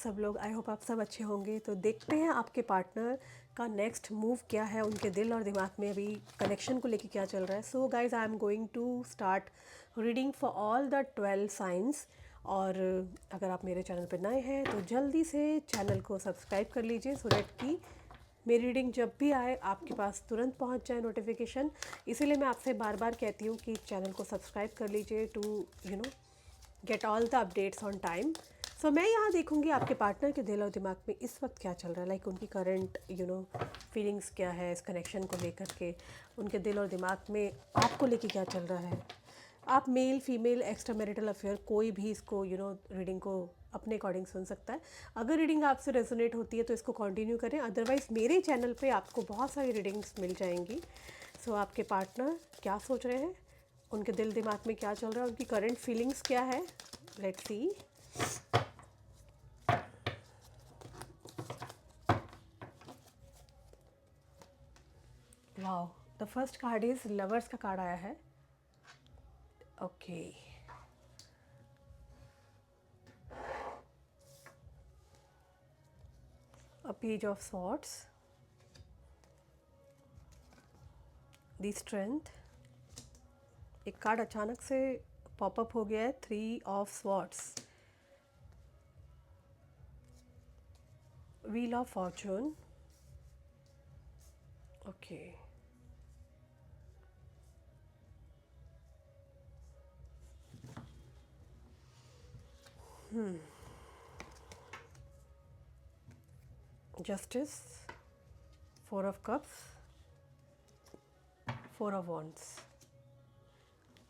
सब लोग? I hope आप सब अच्छे होंगे। तो देखते हैं आपके पार्टनर का नेक्स्ट मूव क्या है, उनके दिल और दिमाग में अभी कनेक्शन को लेके क्या चल रहा है। So guys, I am going to start reading for all the 12 science. और अगर आप मेरे चैनल पर नए हैं तो जल्दी से चैनल को सब्सक्राइब कर लीजिए सो दैट कि मेरी रीडिंग जब भी आए आपके पास तुरंत पहुंच जाए नोटिफिकेशन। इसीलिए मैं आपसे बार बार कहती हूँ कि चैनल को सब्सक्राइब कर लीजिए to get all the updates on time. So मैं यहाँ देखूँगी आपके पार्टनर के दिल और दिमाग में इस वक्त क्या चल रहा है, लाइक उनकी करंट फीलिंग्स क्या है इस कनेक्शन को लेकर के, उनके दिल और दिमाग में आपको लेके क्या चल रहा है। आप male female extra marital affair कोई भी इसको रीडिंग को अपने अकॉर्डिंग सुन सकता है। अगर रीडिंग आपसे रेजोनेट होती है तो इसको कंटिन्यू करें, अदरवाइज़ मेरे चैनल पे आपको बहुत सारी रीडिंग्स मिल जाएंगी। सो आपके पार्टनर क्या सोच रहे हैं, उनके दिल दिमाग में क्या चल रहा है, उनकी करंट फीलिंग्स क्या है, let's see. Wow, the first card is lovers का कार्ड आया है। Okay, a page of swords, the strength. एक कार्ड अचानक से पॉपअप हो गया है, 3 of swords, wheel of Fortune. Okay, justice, 4 of cups, 4 of wands।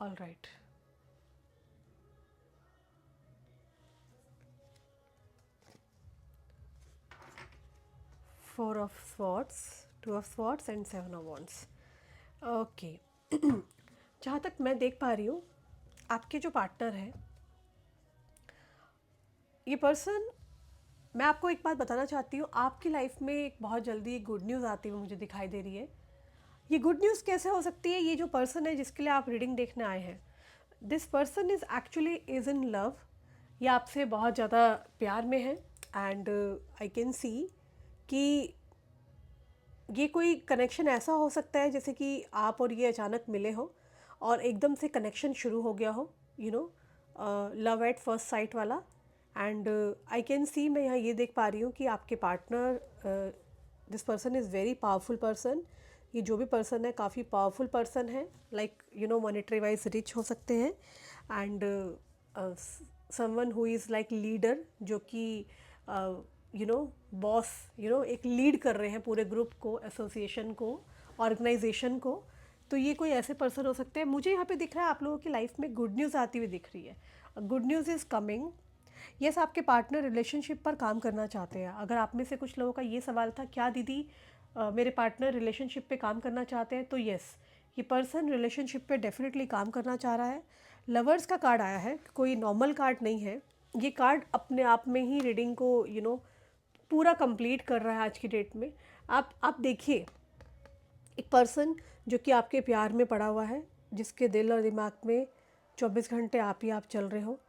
All right, 4 of swords, 2 of swords and 7 of wands। Okay, जहाँ तक मैं देख पा रही हूँ आपके जो पार्टनर है, ये पर्सन, मैं आपको एक बात बताना चाहती हूँ, आपकी लाइफ में एक बहुत जल्दी गुड न्यूज़ आती हुई मुझे दिखाई दे रही है। ये गुड न्यूज़ कैसे हो सकती है? ये जो पर्सन है जिसके लिए आप रीडिंग देखने आए हैं, this person is actually is in love. ये आपसे बहुत ज़्यादा प्यार में है एंड आई कैन सी कि ये कोई कनेक्शन ऐसा हो सकता है जैसे कि आप और ये अचानक मिले हो और एकदम से कनेक्शन शुरू हो गया हो, लव एट फर्स्ट साइट वाला। एंड आई कैन सी, मैं यहाँ ये देख पा रही हूँ कि आपके partner, this person is very powerful person. ये जो भी पर्सन है काफ़ी पावरफुल पर्सन है, लाइक मॉनेटरी वाइज रिच हो सकते हैं and someone who is like leader, जो कि बॉस, एक लीड कर रहे हैं पूरे ग्रुप को, एसोसिएशन को, ऑर्गेनाइजेशन को। तो ये कोई ऐसे पर्सन हो सकते हैं। मुझे यहाँ पे दिख रहा है आप लोगों की लाइफ में गुड न्यूज़ आती हुई दिख रही है, good news is coming. Yes, आपके पार्टनर रिलेशनशिप पर काम करना चाहते हैं। अगर आप में से कुछ लोगों का ये सवाल था क्या दीदी मेरे पार्टनर रिलेशनशिप पे काम करना चाहते हैं, तो यस, ये पर्सन रिलेशनशिप पे डेफिनेटली काम करना चाह रहा है। लवर्स का कार्ड आया है, कोई नॉर्मल कार्ड नहीं है। ये कार्ड अपने आप में ही रीडिंग को पूरा कंप्लीट कर रहा है आज की डेट में। आप देखिए, एक पर्सन जो कि आपके प्यार में पड़ा हुआ है, जिसके दिल और दिमाग में 24 घंटे आप ही आप चल रहे हो।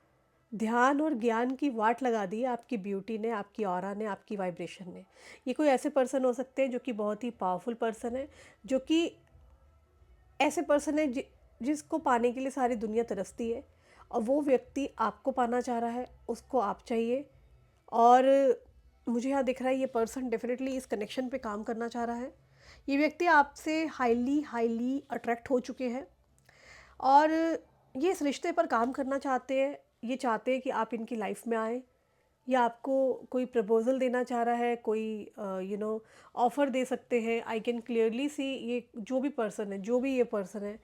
ध्यान और ज्ञान की वाट लगा दी है आपकी ब्यूटी ने, आपकी ऑरा ने, आपकी वाइब्रेशन ने। ये कोई ऐसे पर्सन हो सकते हैं जो कि बहुत ही पावरफुल पर्सन है, जो कि ऐसे पर्सन है जिसको पाने के लिए सारी दुनिया तरसती है, और वो व्यक्ति आपको पाना चाह रहा है, उसको आप चाहिए। और मुझे यहाँ दिख रहा है ये पर्सन डेफिनेटली इस कनेक्शन पे काम करना चाह रहा है। ये व्यक्ति आपसे हाईली हाईली अट्रैक्ट हो चुके हैं और ये इस रिश्ते पर काम करना चाहते हैं। ये चाहते हैं कि आप इनकी लाइफ में आए, या आपको कोई प्रपोजल देना चाह रहा है, कोई ऑफ़र दे सकते हैं। आई कैन क्लियरली सी, ये जो भी पर्सन है, जो भी ये पर्सन है,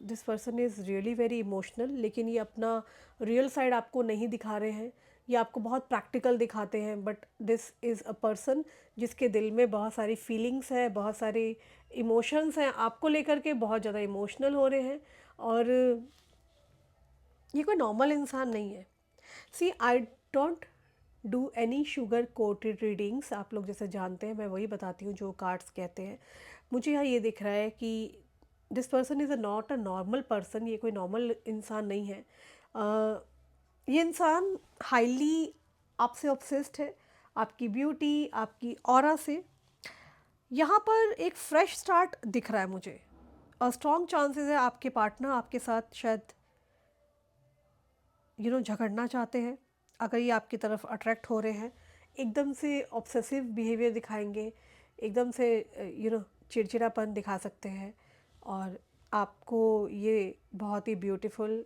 this person is really very emotional, लेकिन ये अपना रियल साइड आपको नहीं दिखा रहे हैं, ये आपको बहुत प्रैक्टिकल दिखाते हैं। But this is a person जिसके दिल में बहुत सारी फीलिंग्स है, बहुत सारे इमोशंस हैं, आपको लेकर के बहुत ज़्यादा इमोशनल हो रहे हैं। और ये कोई नॉर्मल इंसान नहीं है। See, I don't do any sugar coated readings. आप लोग जैसे जानते हैं, मैं वही बताती हूँ जो कार्ड्स कहते हैं। मुझे यहाँ ये दिख रहा है कि this person is not a normal person. ये कोई नॉर्मल इंसान नहीं है। ये इंसान हाईली आपसे ऑब्सेस्ड है, आपकी ब्यूटी, आपकी ऑरा से। यहाँ पर एक फ्रेश स्टार्ट दिख रहा है मुझे, और स्ट्रॉन्ग चांसेस है आपके पार्टनर आपके साथ शायद झगड़ना चाहते हैं। अगर ये आपकी तरफ अट्रैक्ट हो रहे हैं, एकदम से ऑब्सेसिव बिहेवियर दिखाएंगे, एकदम से चिड़चिड़ापन दिखा सकते हैं, और आपको ये बहुत ही ब्यूटीफुल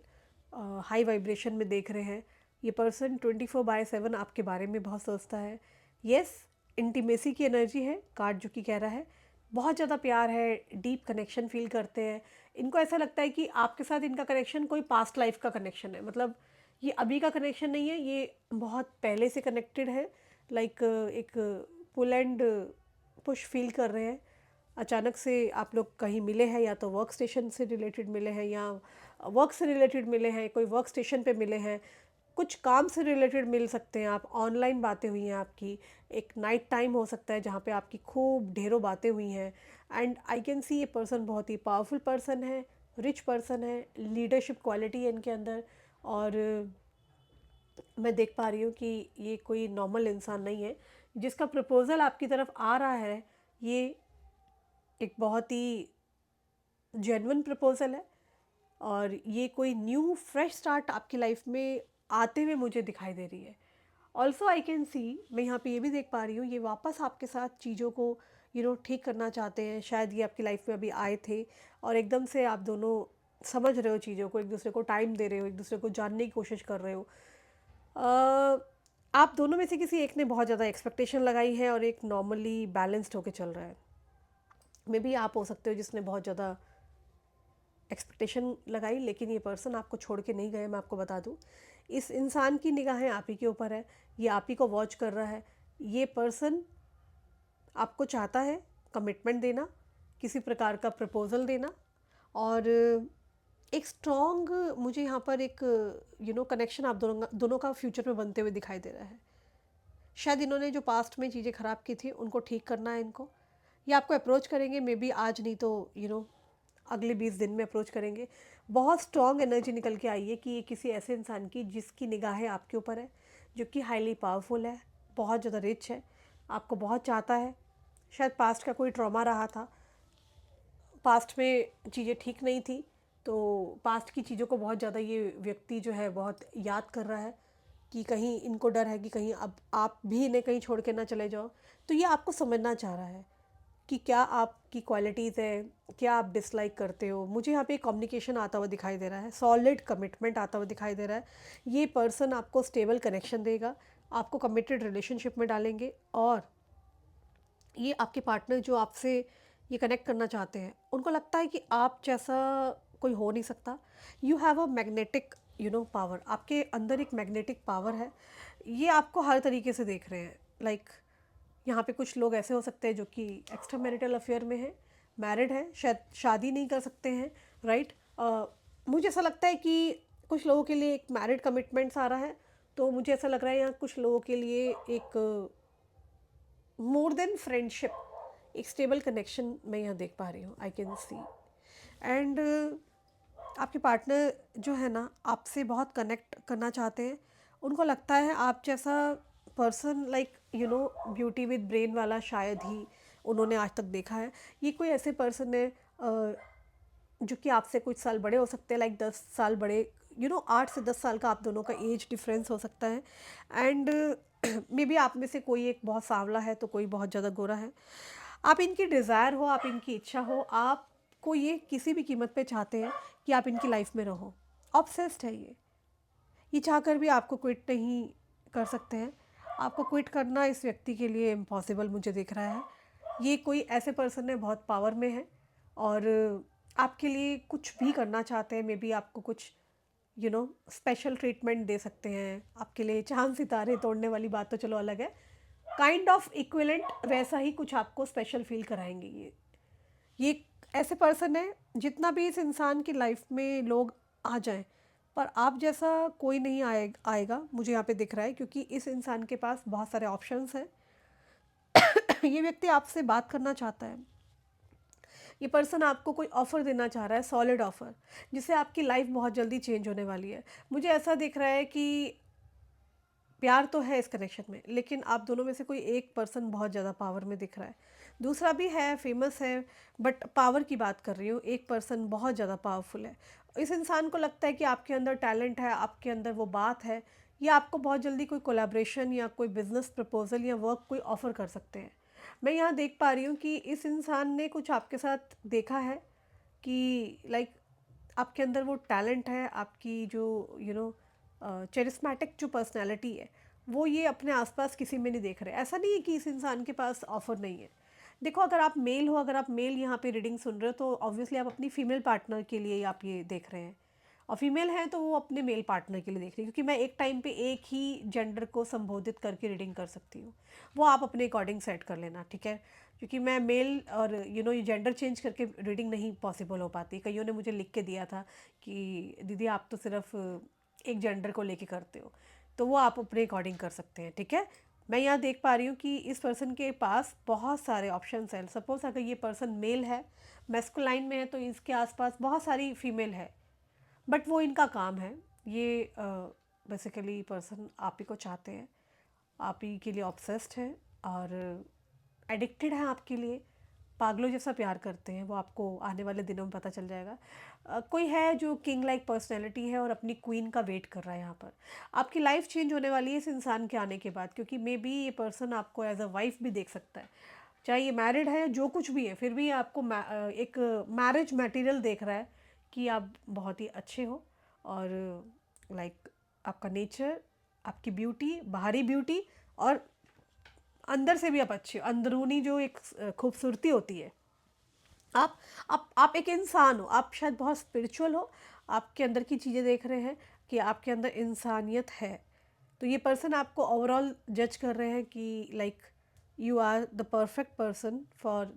हाई वाइब्रेशन में देख रहे हैं। ये पर्सन 24/7 आपके बारे में बहुत सोचता है। यस, इंटीमेसी की एनर्जी है कार्ड जो कि कह रहा है, बहुत ज़्यादा प्यार है, डीप कनेक्शन फील करते हैं। इनको ऐसा लगता है कि आपके साथ इनका कनेक्शन कोई पास्ट लाइफ का कनेक्शन है, मतलब ये अभी का कनेक्शन नहीं है, ये बहुत पहले से कनेक्टेड है। लाइक एक पुल एंड पुश फील कर रहे हैं। अचानक से आप लोग कहीं मिले हैं, या तो वर्क स्टेशन से रिलेटेड मिले हैं, या वर्क से रिलेटेड मिले हैं, कोई वर्क स्टेशन पे मिले हैं, कुछ काम से रिलेटेड मिल सकते हैं आप। ऑनलाइन बातें हुई हैं आपकी, एक नाइट टाइम हो सकता है जहाँ पे आपकी खूब ढेरों बातें हुई हैं। एंड आई कैन सी ये पर्सन बहुत ही पावरफुल पर्सन है, रिच पर्सन है, लीडरशिप क्वालिटी है इनके अंदर। और मैं देख पा रही हूँ कि ये कोई नॉर्मल इंसान नहीं है। जिसका प्रपोज़ल आपकी तरफ आ रहा है, ये एक बहुत ही जेन्युइन प्रपोज़ल है, और ये कोई न्यू फ्रेश स्टार्ट आपकी लाइफ में आते हुए मुझे दिखाई दे रही है। ऑल्सो आई कैन सी, मैं यहाँ पे ये भी देख पा रही हूँ, ये वापस आपके साथ चीज़ों को ठीक करना चाहते हैं। शायद ये आपकी लाइफ में अभी आए थे, और एकदम से आप दोनों समझ रहे हो चीज़ों को, एक दूसरे को टाइम दे रहे हो, एक दूसरे को जानने की कोशिश कर रहे हो। आप दोनों में से किसी एक ने बहुत ज़्यादा एक्सपेक्टेशन लगाई है, और एक नॉर्मली बैलेंस्ड होके चल रहा है। मे बी आप हो सकते हो जिसने बहुत ज़्यादा एक्सपेक्टेशन लगाई, लेकिन ये पर्सन आपको छोड़ के नहीं गए। मैं आपको बता दूं, इस इंसान की निगाहें आप ही के ऊपर है, ये आप ही को वॉच कर रहा है। ये पर्सन आपको चाहता है कमिटमेंट देना, किसी प्रकार का प्रपोज़ल देना, और एक स्ट्रॉन्ग मुझे यहाँ पर एक कनेक्शन आप दोनों का फ्यूचर में बनते हुए दिखाई दे रहा है। शायद इन्होंने जो पास्ट में चीज़ें ख़राब की थी उनको ठीक करना है इनको। ये आपको अप्रोच करेंगे, मे बी आज नहीं तो अगले 20 दिन में अप्रोच करेंगे। बहुत स्ट्रॉन्ग एनर्जी निकल के आई है कि ये किसी ऐसे इंसान की जिसकी निगाहें आपके ऊपर है, जो कि हाईली पावरफुल है, बहुत ज़्यादा रिच है, आपको बहुत चाहता है। शायद पास्ट का कोई ट्रॉमा रहा था, पास्ट में चीज़ें ठीक नहीं थी, तो पास्ट की चीज़ों को बहुत ज़्यादा ये व्यक्ति जो है बहुत याद कर रहा है, कि कहीं इनको डर है कि कहीं अब आप भी इन्हें कहीं छोड़ के ना चले जाओ। तो ये आपको समझना चाह रहा है कि क्या आपकी क्वालिटीज़ हैं, क्या आप डिसलाइक करते हो। मुझे यहाँ पे कम्युनिकेशन आता हुआ दिखाई दे रहा है, सॉलिड कमिटमेंट आता हुआ दिखाई दे रहा है। ये पर्सन आपको स्टेबल कनेक्शन देगा, आपको कमिटेड रिलेशनशिप में डालेंगे, और ये आपके पार्टनर जो आपसे ये कनेक्ट करना चाहते हैं, उनको लगता है कि आप जैसा कोई हो नहीं सकता। You have a magnetic power, आपके अंदर एक मैग्नेटिक पावर है। ये आपको हर तरीके से देख रहे हैं। लाइक यहाँ पे कुछ लोग ऐसे हो सकते हैं जो कि एक्स्ट्रा मैरिटल अफेयर में हैं, मैरिड हैं, शायद शादी नहीं कर सकते हैं, राइट। मुझे ऐसा लगता है कि कुछ लोगों के लिए एक मैरिड कमिटमेंट्स आ रहा है, तो मुझे ऐसा लग रहा है यहाँ कुछ लोगों के लिए एक मोर देन फ्रेंडशिप, एक स्टेबल कनेक्शन मैं यहाँ देख पा रही हूँ, आई कैन सी। एंड आपके पार्टनर जो है ना, आपसे बहुत कनेक्ट करना चाहते हैं। उनको लगता है आप जैसा person, like beauty with brain वाला शायद ही उन्होंने आज तक देखा है। ये कोई ऐसे पर्सन है जो कि आपसे कुछ साल बड़े हो सकते हैं, लाइक 10 साल बड़े, 8 से 10 साल का आप दोनों का एज डिफरेंस हो सकता है। एंड मे बी आप में से कोई एक बहुत सांवला है, तो कोई बहुत ज़्यादा गोरा है। आप इनकी डिज़ायर हो, आप इनकी इच्छा हो, आपको ये किसी भी कीमत पे चाहते हैं कि आप इनकी लाइफ में रहो। ऑब्सेस्ड है ये चाहकर भी आपको क्विट नहीं कर सकते हैं। आपको क्विट करना इस व्यक्ति के लिए इम्पॉसिबल मुझे दिख रहा है। ये कोई ऐसे पर्सन है, बहुत पावर में है, और आपके लिए कुछ भी करना चाहते हैं। मे बी आपको कुछ स्पेशल ट्रीटमेंट दे सकते हैं, आपके लिए चांद सितारे तोड़ने वाली बात तो चलो अलग है, काइंड ऑफ इक्विवेलेंट वैसा ही कुछ आपको स्पेशल फील कराएंगे। ये ऐसे पर्सन है, जितना भी इस इंसान की लाइफ में लोग आ जाएं, पर आप जैसा कोई नहीं आएगा मुझे यहाँ पे दिख रहा है, क्योंकि इस इंसान के पास बहुत सारे ऑप्शंस हैं। ये व्यक्ति आपसे बात करना चाहता है। ये पर्सन आपको कोई ऑफ़र देना चाह रहा है, सॉलिड ऑफ़र, जिससे आपकी लाइफ बहुत जल्दी चेंज होने वाली है। मुझे ऐसा दिख रहा है कि प्यार तो है इस कनेक्शन में, लेकिन आप दोनों में से कोई एक पर्सन बहुत ज़्यादा पावर में दिख रहा है, दूसरा भी है फेमस है, बट पावर की बात कर रही हूँ, एक पर्सन बहुत ज़्यादा पावरफुल है। इस इंसान को लगता है कि आपके अंदर टैलेंट है, आपके अंदर वो बात है, या आपको बहुत जल्दी कोई कोलैबोरेशन या कोई बिजनेस प्रपोजल या वर्क कोई ऑफ़र कर सकते हैं। मैं यहाँ देख पा रही हूँ कि इस इंसान ने कुछ आपके साथ देखा है कि लाइक आपके अंदर वो टैलेंट है, आपकी जो चेरिस्मेटिक जो पर्सनैलिटी है, वो ये अपने आसपास किसी में नहीं देख रहे। ऐसा नहीं है कि इस इंसान के पास ऑफ़र नहीं है। देखो, अगर आप मेल हो, अगर आप मेल यहाँ पे रीडिंग सुन रहे हो, तो ऑब्वियसली आप अपनी फीमेल पार्टनर के लिए ही आप ये देख रहे हैं, और फीमेल हैं तो वो अपने मेल पार्टनर के लिए देख रही है, क्योंकि मैं एक टाइम पे एक ही जेंडर को संबोधित करके रीडिंग कर सकती हूँ। वो आप अपने अकॉर्डिंग सेट कर लेना, ठीक है? क्योंकि मैं मेल और ये जेंडर चेंज करके रीडिंग नहीं पॉसिबल हो पाती। कईयों ने मुझे लिख के दिया था कि दीदी आप तो सिर्फ एक जेंडर को लेके करते हो, तो वो आप अपने अकॉर्डिंग कर सकते हैं, ठीक है? मैं यहाँ देख पा रही हूँ कि इस पर्सन के पास बहुत सारे ऑप्शंस हैं। सपोज़ अगर ये पर्सन मेल है, मैस्कुलाइन में है, तो इसके आसपास बहुत सारी फीमेल है, बट वो इनका काम है। ये बेसिकली पर्सन आप ही को चाहते हैं, आप ही के लिए ऑब्सेस्ड हैं, और एडिक्टेड हैं आपके लिए, पागलों जैसा प्यार करते हैं। वो आपको आने वाले दिनों में पता चल जाएगा। कोई है जो किंग लाइक पर्सनैलिटी है और अपनी क्वीन का वेट कर रहा है यहाँ पर। आपकी लाइफ चेंज होने वाली है इस इंसान के आने के बाद, क्योंकि मे बी ये पर्सन आपको एज अ वाइफ भी देख सकता है। चाहे ये मैरिड है, जो कुछ भी है, फिर भी आपको एक मैरिज मटेरियल देख रहा है कि आप बहुत ही अच्छे हो, और लाइक आपका नेचर, आपकी ब्यूटी, बाहरी ब्यूटी, और अंदर से भी आप अच्छे हो। अंदरूनी जो एक खूबसूरती होती है, आप आप एक इंसान हो, आप शायद बहुत स्पिरिचुअल हो, आपके अंदर की चीज़ें देख रहे हैं कि आपके अंदर इंसानियत है। तो ये पर्सन आपको ओवरऑल जज कर रहे हैं कि like you are the perfect person for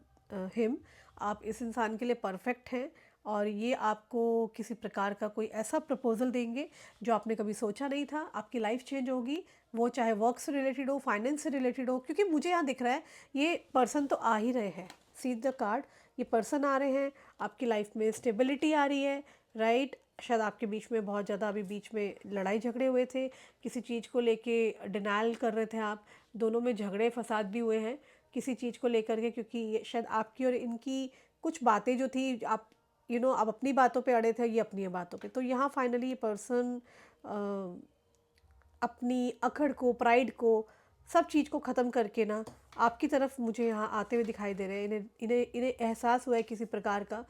him. आप इस इंसान के लिए परफेक्ट हैं, और ये आपको किसी प्रकार का कोई ऐसा प्रपोजल देंगे जो आपने कभी सोचा नहीं था। आपकी लाइफ चेंज होगी, वो चाहे वर्क से रिलेटेड हो, फाइनेंस से रिलेटेड हो, क्योंकि मुझे यहाँ दिख रहा है ये पर्सन तो आ ही रहे हैं। सी द कार्ड, ये पर्सन आ रहे हैं, आपकी लाइफ में स्टेबिलिटी आ रही है, राइट? शायद आपके बीच में बहुत ज़्यादा अभी बीच में लड़ाई झगड़े हुए थे, किसी चीज़ को लेके डिनायल कर रहे थे आप, दोनों में झगड़े फसाद भी हुए हैं किसी चीज़ को लेकर के, क्योंकि ये शायद आपकी और इनकी कुछ बातें जो थी, आप आप अपनी बातों पे अड़े थे, ये अपनी बातों पे। तो यहाँ फाइनली ये पर्सन अपनी अकड़ को, प्राइड को, सब चीज़ को ख़त्म करके ना आपकी तरफ मुझे यहाँ आते हुए दिखाई दे रहे हैं। इन्हें इन्हें इन्हें एहसास हुआ है किसी प्रकार का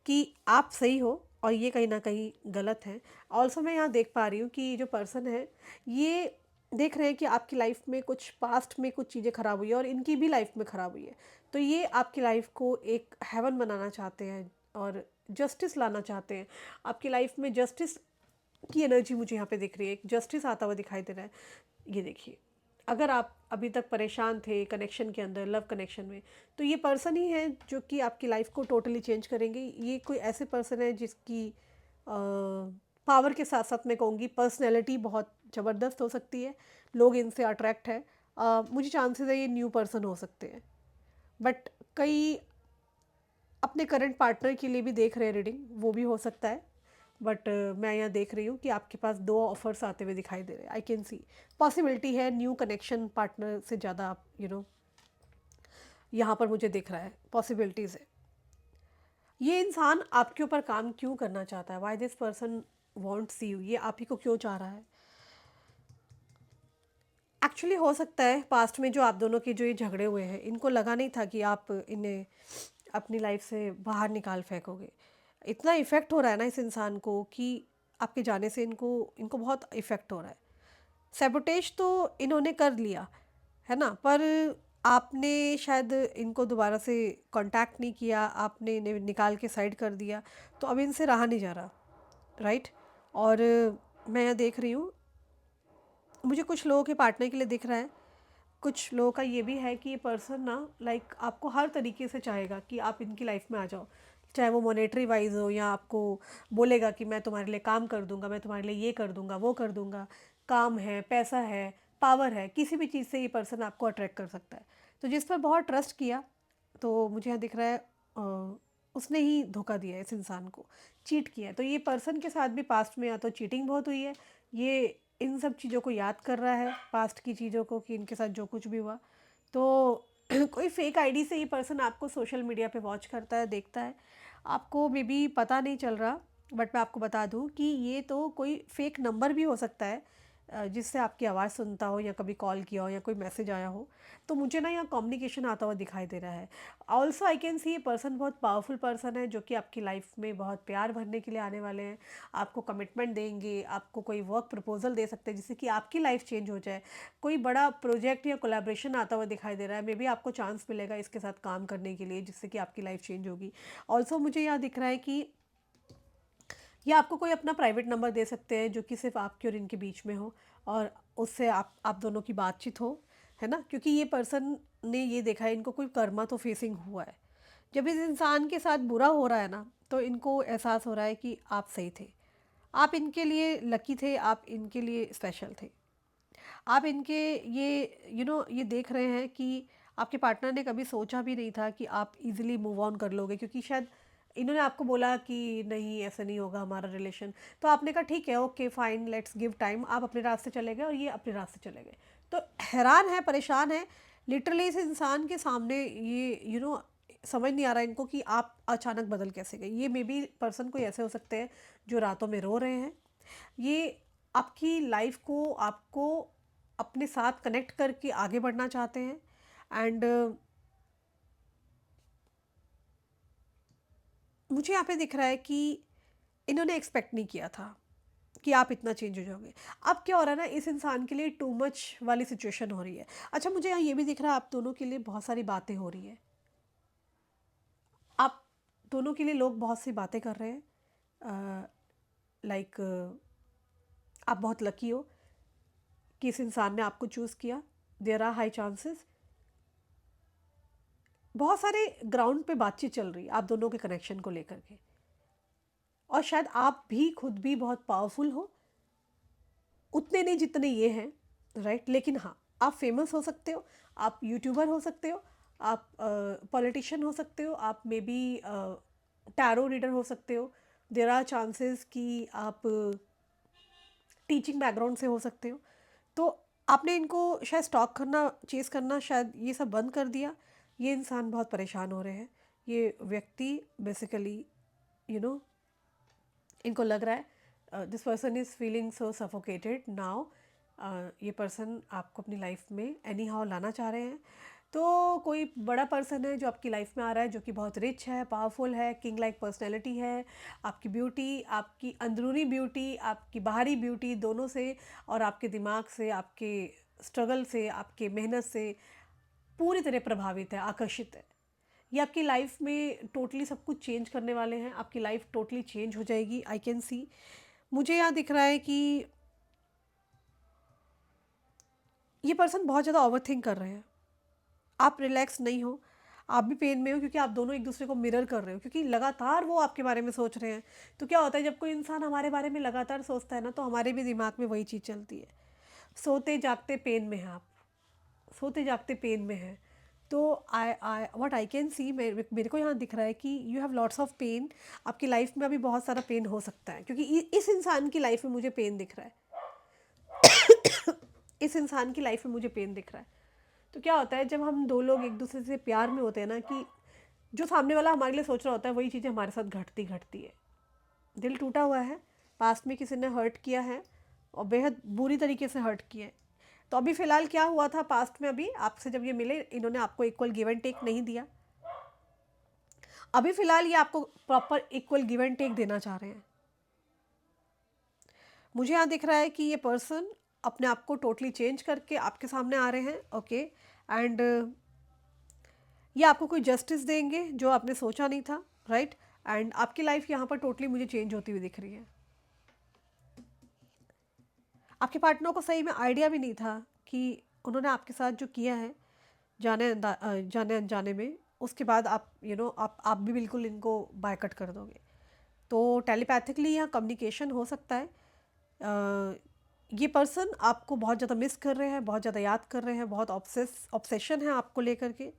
कि आप सही हो और ये कहीं ना कहीं गलत है। ऑल्सो मैं यहाँ देख पा रही हूँ कि जो पर्सन है, ये देख रहे हैं कि आपकी लाइफ में कुछ पास्ट में कुछ चीज़ें ख़राब हुई है, और इनकी भी लाइफ में ख़राब हुई है। तो ये आपकी लाइफ को एक हेवन बनाना चाहते हैं और जस्टिस लाना चाहते हैं। आपकी लाइफ में जस्टिस की एनर्जी मुझे यहाँ पे दिख रही है, एक जस्टिस आता हुआ दिखाई दे रहा है। ये देखिए, अगर आप अभी तक परेशान थे कनेक्शन के अंदर, लव कनेक्शन में, तो ये पर्सन ही है जो कि आपकी लाइफ को टोटली चेंज करेंगे। ये कोई ऐसे पर्सन है जिसकी पावर के साथ साथ मैं कहूँगी पर्सनैलिटी बहुत ज़बरदस्त हो सकती है, लोग इनसे अट्रैक्ट है। मुझे चांसेस है ये न्यू पर्सन हो सकते हैं, बट कई अपने करंट पार्टनर के लिए भी देख रहे हैं रीडिंग, वो भी हो सकता है। बट मैं यहाँ देख रही हूँ कि आपके पास दो ऑफर्स आते हुए दिखाई दे रहे हैं। आई कैन सी पॉसिबिलिटी है न्यू कनेक्शन पार्टनर से ज़्यादा, आप यहाँ पर मुझे दिख रहा है पॉसिबिलिटीज़ है। ये इंसान आपके ऊपर काम क्यों करना चाहता है? Why this person wants you? ये आप ही को क्यों चाह रहा है? एक्चुअली हो सकता है पास्ट में जो आप दोनों के जो ये झगड़े हुए हैं, इनको लगा नहीं था कि आप इन्हें अपनी लाइफ से बाहर निकाल फेंकोगे। इतना इफ़ेक्ट हो रहा है ना इस इंसान को कि आपके जाने से इनको इनको बहुत इफ़ेक्ट हो रहा है। सैबोटेज तो इन्होंने कर लिया है ना, पर आपने शायद इनको दोबारा से कांटेक्ट नहीं किया, आपने इन्हें निकाल के साइड कर दिया, तो अब इनसे रहा नहीं जा रहा, राइट? और मैं यहाँ देख रही हूँ, मुझे कुछ लोगों के पार्टनर के लिए दिख रहा है। कुछ लोगों का ये भी है कि ये पर्सन ना लाइक आपको हर तरीके से चाहेगा कि आप इनकी लाइफ में आ जाओ, चाहे वो मॉनेटरी वाइज हो, या आपको बोलेगा कि मैं तुम्हारे लिए काम कर दूंगा, मैं तुम्हारे लिए ये कर दूंगा, वो कर दूंगा। काम है, पैसा है, पावर है, किसी भी चीज़ से ये पर्सन आपको अट्रैक्ट कर सकता है। तो जिस पर बहुत ट्रस्ट किया, तो मुझे यहाँ दिख रहा है उसने ही धोखा दिया है इस इंसान को, चीट किया है। तो ये पर्सन के साथ भी पास्ट में या तो चीटिंग बहुत हुई है, ये इन सब चीज़ों को याद कर रहा है, पास्ट की चीज़ों को, कि इनके साथ जो कुछ भी हुआ। तो कोई फेक आईडी से ये पर्सन आपको सोशल मीडिया पे वॉच करता है, देखता है। आपको मे बी पता नहीं चल रहा, बट मैं आपको बता दूं कि ये तो कोई फेक नंबर भी हो सकता है, जिससे आपकी आवाज़ सुनता हो या कभी कॉल किया हो या कोई मैसेज आया हो। तो मुझे ना यहाँ कम्युनिकेशन आता हुआ दिखाई दे रहा है। ऑल्सो आई कैन सी ये पर्सन बहुत पावरफुल पर्सन है, जो कि आपकी लाइफ में बहुत प्यार भरने के लिए आने वाले हैं। आपको कमिटमेंट देंगे, आपको कोई वर्क प्रपोजल दे सकते हैं जिससे कि आपकी लाइफ चेंज हो जाए। कोई बड़ा प्रोजेक्ट या कोलैबोरेशन आता हुआ दिखाई दे रहा है, मे बी आपको चांस मिलेगा इसके साथ काम करने के लिए, जिससे कि आपकी लाइफ चेंज होगी। ऑल्सो मुझे यहाँ दिख रहा है कि या आपको कोई अपना प्राइवेट नंबर दे सकते हैं, जो कि सिर्फ आपके और इनके बीच में हो, और उससे आप दोनों की बातचीत हो, है ना। क्योंकि ये पर्सन ने ये देखा है, इनको कोई कर्मा तो फेसिंग हुआ है। जब इस इंसान के साथ बुरा हो रहा है ना, तो इनको एहसास हो रहा है कि आप सही थे, आप इनके लिए लकी थे, आप इनके लिए स्पेशल थे। आप इनके ये ये देख रहे हैं कि आपके पार्टनर ने कभी सोचा भी नहीं था कि आप इजीली मूव ऑन कर लोगे, क्योंकि शायद इन्होंने आपको बोला कि नहीं ऐसा नहीं होगा हमारा रिलेशन। तो आपने कहा ठीक है, okay fine, let's give time. आप अपने रास्ते चले गए और ये अपने रास्ते चले गए। तो हैरान है, परेशान है लिटरली इस इंसान के सामने। ये समझ नहीं आ रहा इनको कि आप अचानक बदल कैसे गए। ये मे बी पर्सन कोई ऐसे हो सकते हैं जो रातों में रो रहे हैं। ये आपकी लाइफ को, आपको अपने साथ कनेक्ट करके आगे बढ़ना चाहते हैं। एंड मुझे यहाँ पे दिख रहा है कि इन्होंने एक्सपेक्ट नहीं किया था कि आप इतना चेंज हो जाओगे। अब क्या हो रहा है ना, इस इंसान के लिए टू मच वाली सिचुएशन हो रही है। अच्छा, मुझे यहाँ ये भी दिख रहा है आप दोनों के लिए बहुत सारी बातें हो रही है। आप दोनों के लिए लोग बहुत सी बातें कर रहे हैं। लाइक आप बहुत लकी हो कि इस इंसान ने आपको चूज़ किया। There are high chances. बहुत सारे ग्राउंड पे बातचीत चल रही है आप दोनों के कनेक्शन को लेकर के। और शायद आप भी खुद भी बहुत पावरफुल हो, उतने नहीं जितने ये हैं, राइट। लेकिन हाँ, आप फेमस हो सकते हो, आप यूट्यूबर हो सकते हो, आप पॉलिटिशियन हो सकते हो, आप मे बी टैरो रीडर हो सकते हो। देर आर चांसेस कि आप टीचिंग बैकग्राउंड से हो सकते हो। तो आपने इनको शायद स्टॉक करना, चेस करना, शायद ये सब बंद कर दिया। ये इंसान बहुत परेशान हो रहे हैं। ये व्यक्ति बेसिकली यू नो इनको लग रहा है this person is feeling so suffocated now. ये पर्सन आपको अपनी लाइफ में एनी हाउ लाना चाह रहे हैं। तो कोई बड़ा पर्सन है जो आपकी लाइफ में आ रहा है, जो कि बहुत रिच है, पावरफुल है, किंग लाइक पर्सनैलिटी है। आपकी ब्यूटी, आपकी अंदरूनी ब्यूटी, आपकी बाहरी ब्यूटी, दोनों से, और आपके दिमाग से, आपके स्ट्रगल से, आपके मेहनत से पूरी तरह प्रभावित है, आकर्षित है। ये आपकी लाइफ में टोटली सब कुछ चेंज करने वाले हैं। आपकी लाइफ टोटली चेंज हो जाएगी, आई कैन सी। मुझे यहाँ दिख रहा है कि ये पर्सन बहुत ज़्यादा ओवर थिंक कर रहे हैं। आप रिलैक्स नहीं हो, आप भी पेन में हो, क्योंकि आप दोनों एक दूसरे को मिरर कर रहे हो, क्योंकि लगातार वो आपके बारे में सोच रहे हैं। तो क्या होता है, जब कोई इंसान हमारे बारे में लगातार सोचता है ना, तो हमारे भी दिमाग में वही चीज़ चलती है। सोते जागते पेन में हैं आप, सोते जागते पेन में हैं। तो I what I can see, मेरे को यहाँ दिख रहा है कि you have lots of pain. आपकी लाइफ में अभी बहुत सारा पेन हो सकता है, क्योंकि इस इंसान की लाइफ में मुझे पेन दिख रहा है। इस इंसान की लाइफ में मुझे पेन दिख रहा है। तो क्या होता है, जब हम दो लोग एक दूसरे से प्यार में होते हैं ना, कि जो सामने वाला हमारे लिए सोच रहा होता है वही चीज़ें हमारे साथ घटती घटती है। दिल टूटा हुआ है, पास्ट में किसी ने हर्ट किया है, और बेहद बुरी तरीके से हर्ट किया है। तो अभी फ़िलहाल क्या हुआ था पास्ट में, अभी आपसे जब ये मिले, इन्होंने आपको इक्वल गिव एंड टेक नहीं दिया। अभी फ़िलहाल ये आपको proper equal give and take देना चाह रहे हैं। मुझे यहाँ दिख रहा है कि ये पर्सन अपने आप को टोटली चेंज करके आपके सामने आ रहे हैं, ओके। एंड ये आपको कोई जस्टिस देंगे जो आपने सोचा नहीं था, राइट। एंड आपकी लाइफ यहाँ पर टोटली मुझे चेंज होती हुई दिख रही है। आपके पार्टनर को सही में आइडिया भी नहीं था कि उन्होंने आपके साथ जो किया है, जाने अनजाने में, उसके बाद आप आप भी बिल्कुल इनको बायकट कर दोगे। तो टेलीपैथिकली यहाँ कम्युनिकेशन हो सकता है। ये पर्सन आपको बहुत ज़्यादा मिस कर रहे हैं, बहुत ज़्यादा याद कर रहे हैं, बहुत ऑब्सेशन है आपको लेकर के।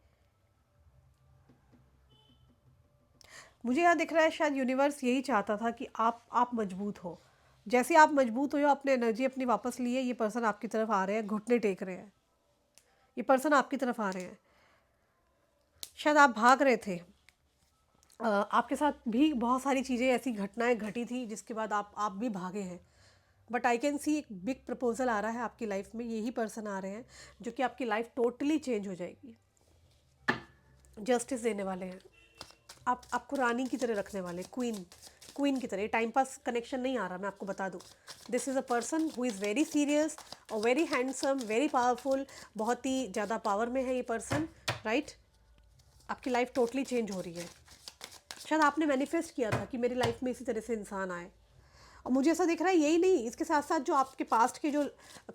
मुझे यहाँ दिख रहा है शायद यूनिवर्स यही चाहता था कि आप मजबूत हो, जैसे आप मजबूत हो, अपने एनर्जी अपनी वापस लिए, ये पर्सन आपकी तरफ आ रहे हैं, घुटने टेक रहे हैं, ये पर्सन आपकी तरफ आ रहे हैं। शायद आप भाग रहे थे, आपके साथ भी बहुत सारी चीज़ें ऐसी घटनाएं घटी थी जिसके बाद आप भी भागे हैं। बट आई कैन सी एक बिग प्रपोजल आ रहा है आपकी लाइफ में, यही पर्सन आ रहे हैं जो कि आपकी लाइफ टोटली चेंज हो जाएगी, जस्टिस देने वाले हैं, आपको रानी की तरह रखने वाले, क्वीन की तरह। टाइम पास कनेक्शन नहीं आ रहा, मैं आपको बता दूं। This is a person who is very serious और वेरी हैंडसम, वेरी पावरफुल, बहुत ही ज़्यादा पावर में है ये पर्सन, राइट। आपकी लाइफ टोटली चेंज हो रही है। शायद आपने मैनिफेस्ट किया था कि मेरी लाइफ में इसी तरह से इंसान आए, और मुझे ऐसा दिख रहा है यही नहीं, इसके साथ साथ जो आपके पास्ट के जो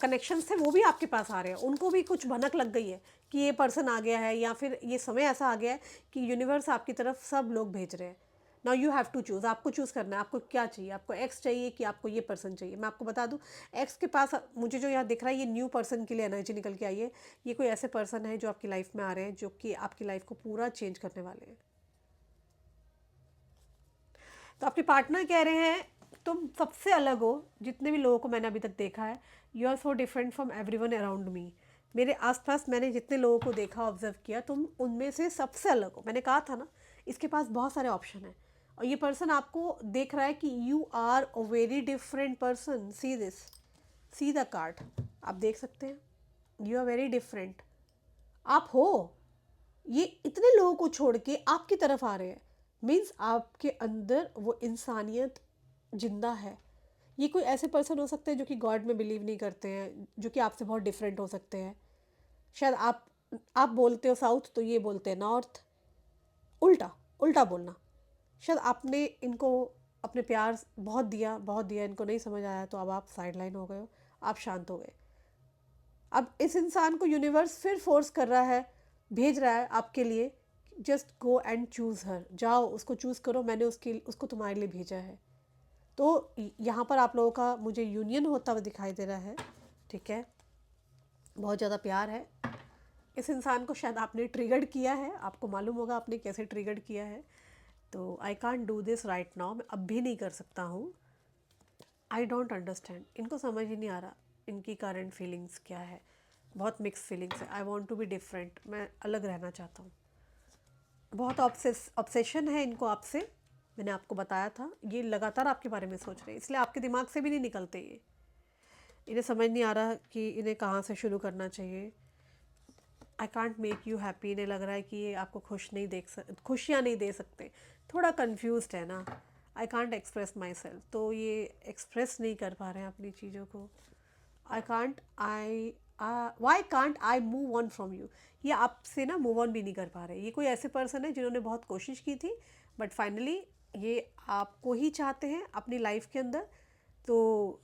कनेक्शंस थे वो भी आपके पास आ रहे हैं, उनको भी कुछ भनक लग गई है कि ये पर्सन आ गया है, या फिर ये समय ऐसा आ गया है कि यूनिवर्स आपकी तरफ सब लोग भेज रहे हैं। Now you have to choose, आपको चूज़ करना है, आपको क्या चाहिए, आपको एक्स चाहिए कि आपको ये पर्सन चाहिए। मैं आपको बता दूं, एक्स के पास मुझे जो यहाँ दिख रहा है, ये न्यू पर्सन के लिए एनर्जी निकल के आई है। ये कोई ऐसे पर्सन है जो आपकी लाइफ में आ रहे हैं, जो कि आपकी लाइफ को पूरा चेंज करने वाले हैं। तो आपके पार्टनर कह रहे हैं तुम सबसे अलग हो, जितने भी लोगों को मैंने अभी तक देखा है। You are so different from everyone around me. मेरे आसपास मैंने जितने लोगों को देखा, ऑब्जर्व किया, तुम उनमें से सबसे अलग हो। मैंने कहा था ना, इसके पास बहुत सारे ऑप्शन हैं, और ये पर्सन आपको देख रहा है कि you are a very different person. See this, see the card, आप देख सकते हैं, यू आर वेरी डिफरेंट। आप हो, ये इतने लोगों को छोड़ के आपकी तरफ आ रहे हैं, मीन्स आपके अंदर वो इंसानियत जिंदा है। ये कोई ऐसे पर्सन हो सकते हैं जो कि गॉड में बिलीव नहीं करते हैं, जो कि आपसे बहुत डिफरेंट हो सकते हैं। शायद आप बोलते हो साउथ, तो ये बोलते हैं नॉर्थ, उल्टा उल्टा बोलना। शायद आपने इनको अपने प्यार बहुत दिया, इनको नहीं समझ आया, तो अब आप साइड लाइन हो गए हो, आप शांत हो गए। अब इस इंसान को यूनिवर्स फिर फोर्स कर रहा है, भेज रहा है आपके लिए, जस्ट गो एंड चूज़ हर, जाओ उसको चूज़ करो, मैंने उसको तुम्हारे लिए भेजा है। तो यहाँ पर आप लोगों का मुझे यूनियन होता हुआ दिखाई दे रहा है, ठीक है, बहुत ज़्यादा प्यार है। इस इंसान को शायद आपने ट्रिगर्ड किया है, आपको मालूम होगा आपने कैसे ट्रिगर्ड किया है। तो I can't do this right now, मैं अब भी नहीं कर सकता हूँ। आई डोंट अंडरस्टैंड, इनको समझ ही नहीं आ रहा इनकी करंट फीलिंग्स क्या है। बहुत मिक्स फीलिंग्स है। I want to be different, मैं अलग रहना चाहता हूँ। बहुत ऑब्सेशन है इनको आपसे, मैंने आपको बताया था। ये लगातार आपके बारे में सोच रहे हैं, इसलिए आपके दिमाग से भी नहीं निकलते ये। इन्हें समझ नहीं आ रहा कि इन्हें कहाँ से शुरू करना चाहिए। I can't make you happy, इन्हें लग रहा है कि ये आपको खुशियाँ नहीं दे सकते। थोड़ा कन्फ्यूज्ड है ना, I can't express my self, तो ये एक्सप्रेस नहीं कर पा रहे हैं अपनी चीज़ों को। Why can't I move on from you, ये आपसे ना मूव ऑन भी नहीं कर पा रहे। ये कोई ऐसे पर्सन है जिन्होंने बहुत कोशिश की थी, बट फाइनली ये आपको ही चाहते हैं अपनी लाइफ के अंदर। तो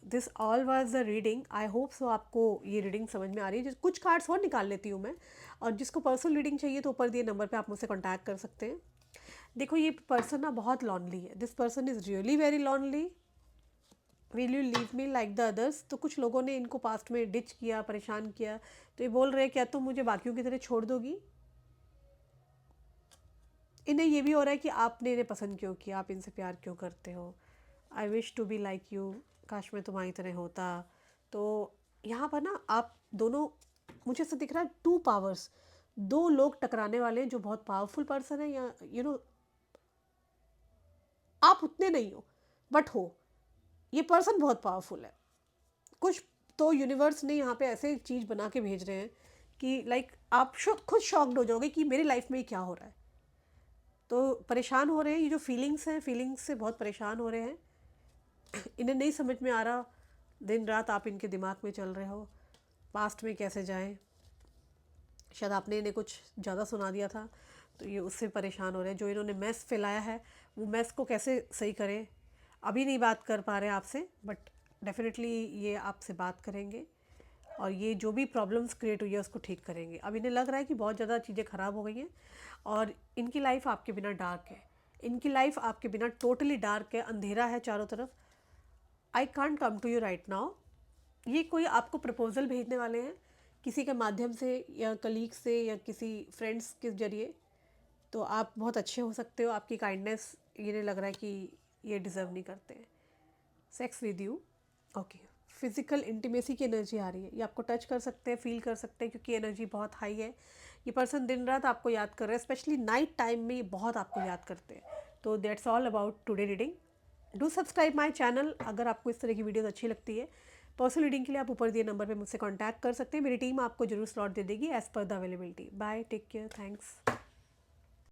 this all was the reading, I hope so आपको ये रीडिंग समझ में आ रही है। कुछ कार्ड्स और निकाल लेती हूँ मैं, और जिसको पर्सनल रीडिंग चाहिए तो ऊपर दिए नंबर पे आप मुझसे कॉन्टैक्ट कर सकते हैं। देखो, ये पर्सन ना बहुत लॉनली है, this person is really very lonely. Will you leave me like the others, तो कुछ लोगों ने इनको पास्ट में डिच किया, परेशान किया, तो ये बोल रहे हैं क्या तुम मुझे बाकियों की तरह छोड़ दोगी। इन्हें ये भी हो रहा है कि आपने इन्हें पसंद क्यों किया, आप इनसे प्यार क्यों करते हो। I wish to be like you, काश मैं तुम्हारी तरह होता। तो यहाँ पर ना आप दोनों, मुझे ऐसा दिख रहा है टू पावर्स, दो लोग टकराने वाले हैं जो बहुत पावरफुल पर्सन है, या आप उतने नहीं हो बट हो, ये पर्सन बहुत पावरफुल है। कुछ तो यूनिवर्स ने यहाँ पे ऐसे चीज़ बना के भेज रहे हैं कि लाइक आप खुद शॉक्ड हो जाओगे कि मेरी लाइफ में ये क्या हो रहा है। तो परेशान हो रहे हैं, ये जो फीलिंग्स हैं, फीलिंग्स से बहुत परेशान हो रहे हैं। इन्हें नहीं समझ में आ रहा, दिन रात आप इनके दिमाग में चल रहे हो, पास्ट में कैसे जाएं। शायद आपने इन्हें कुछ ज़्यादा सुना दिया था, तो ये उससे परेशान हो रहे हैं। जो इन्होंने मैस फैलाया है, वो मैस को कैसे सही करें। अभी नहीं बात कर पा रहे आपसे, बट डेफिनेटली ये आपसे बात करेंगे, और ये जो भी प्रॉब्लम्स क्रिएट हुई है उसको ठीक करेंगे। अब इन्हें लग रहा है कि बहुत ज़्यादा चीज़ें ख़राब हो गई हैं, और इनकी लाइफ आपके बिना डार्क है। इनकी लाइफ आपके बिना टोटली डार्क है, अंधेरा है चारों तरफ। I can't come to you right now. ये कोई आपको प्रपोजल भेजने वाले हैं किसी के माध्यम से, या कलीग से, या किसी फ्रेंड्स के जरिए। तो आप बहुत अच्छे हो सकते हो, आपकी काइंडनेस ये लग रहा है कि ये डिज़र्व नहीं करते हैं sex with you. Okay, physical intimacy की एनर्जी आ रही है, ये आपको टच कर सकते हैं, फील कर सकते हैं, क्योंकि एनर्जी बहुत हाई है। ये पर्सन दिन रात आपको याद कर रहे हैं, स्पेशली नाइट टाइम में ये बहुत आपको याद करते हैं। तो that's all about today reading. Do subscribe my channel अगर आपको इस तरह की वीडियोस अच्छी लगती है। पर्सनल रीडिंग के लिए आप ऊपर दिए नंबर पे मुझसे कांटेक्ट कर सकते हैं, मेरी टीम आपको जरूर स्लॉट दे देगी as per the availability. Bye, take care, thanks.